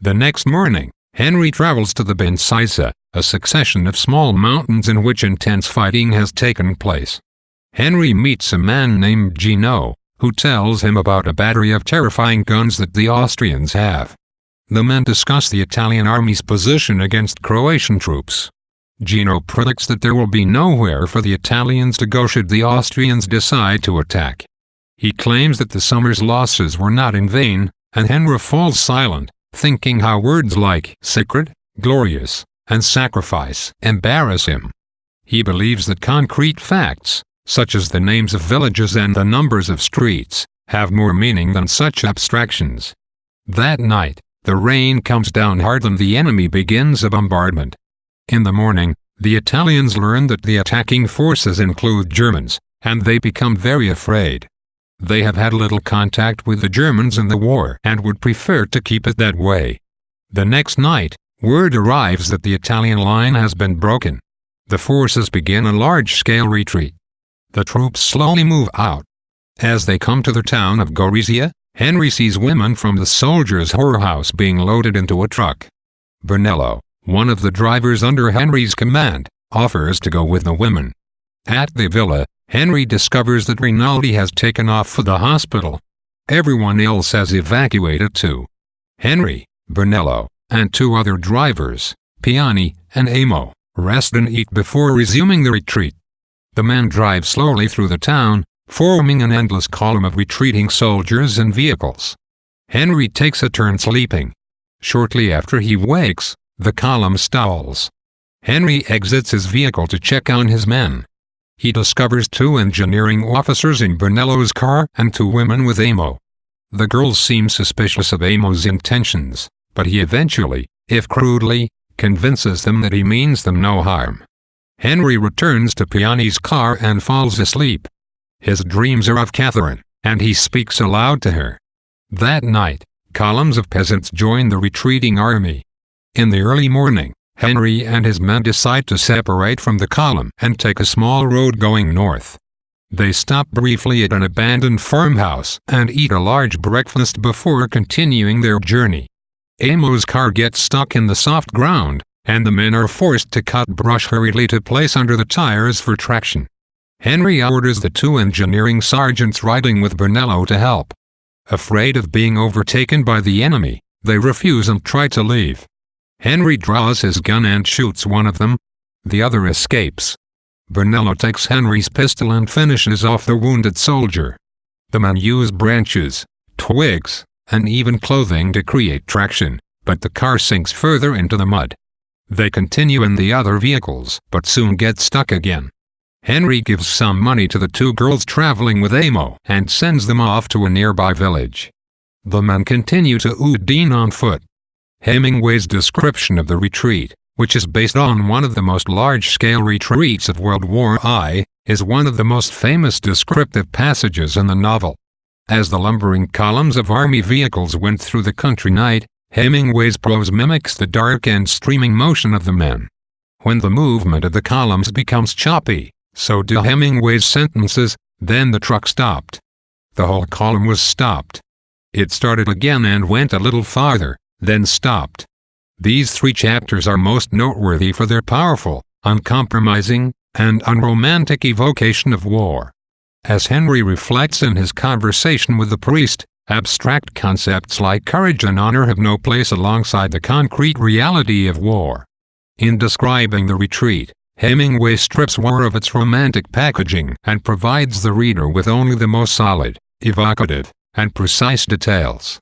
The next morning, Henry travels to the Bensisa, a succession of small mountains in which intense fighting has taken place. Henry meets a man named Gino, who tells him about a battery of terrifying guns that the Austrians have. The men discuss the Italian army's position against Croatian troops. Gino predicts that there will be nowhere for the Italians to go should the Austrians decide to attack. He claims that the summer's losses were not in vain, and Henry falls silent, thinking how words like sacred, glorious, and sacrifice embarrass him. He believes that concrete facts, such as the names of villages and the numbers of streets, have more meaning than such abstractions. That night, the rain comes down hard and the enemy begins a bombardment. In the morning, the Italians learn that the attacking forces include Germans, and they become very afraid. They have had little contact with the Germans in the war and would prefer to keep it that way. The next night, word arrives that the Italian line has been broken. The forces begin a large-scale retreat. The troops slowly move out. As they come to the town of Gorizia, Henry sees women from the soldiers' whorehouse being loaded into a truck. Brunello, one of the drivers under Henry's command, offers to go with the women. At the villa, Henry discovers that Rinaldi has taken off for the hospital. Everyone else has evacuated too. Henry, Brunello, and two other drivers, Piani and Amo, rest and eat before resuming the retreat. The men drive slowly through the town, forming an endless column of retreating soldiers and vehicles. Henry takes a turn sleeping. Shortly after he wakes, the column stalls. Henry exits his vehicle to check on his men. He discovers two engineering officers in Brunello's car and two women with Amo. The girls seem suspicious of Amo's intentions, but he eventually, if crudely, convinces them that he means them no harm. Henry returns to Piani's car and falls asleep. His dreams are of Catherine, and he speaks aloud to her. That night, columns of peasants join the retreating army. In the early morning, Henry and his men decide to separate from the column and take a small road going north. They stop briefly at an abandoned farmhouse and eat a large breakfast before continuing their journey. Amo's car gets stuck in the soft ground, and the men are forced to cut brush hurriedly to place under the tires for traction. Henry orders the two engineering sergeants riding with Brunello to help. Afraid of being overtaken by the enemy, they refuse and try to leave. Henry draws his gun and shoots one of them. The other escapes. Brunello takes Henry's pistol and finishes off the wounded soldier. The men use branches, twigs, and even clothing to create traction, but the car sinks further into the mud. They continue in the other vehicles, but soon get stuck again. Henry gives some money to the two girls traveling with Amo and sends them off to a nearby village. The men continue to Udine on foot. Hemingway's description of the retreat, which is based on one of the most large-scale retreats of World War I, is one of the most famous descriptive passages in the novel. As the lumbering columns of army vehicles went through the country night, Hemingway's prose mimics the dark and streaming motion of the men. When the movement of the columns becomes choppy, so do Hemingway's sentences, then the truck stopped. The whole column was stopped. It started again and went a little farther, then stopped. These three chapters are most noteworthy for their powerful, uncompromising, and unromantic evocation of war. As Henry reflects in his conversation with the priest, abstract concepts like courage and honor have no place alongside the concrete reality of war. In describing the retreat, Hemingway strips war of its romantic packaging and provides the reader with only the most solid, evocative, and precise details.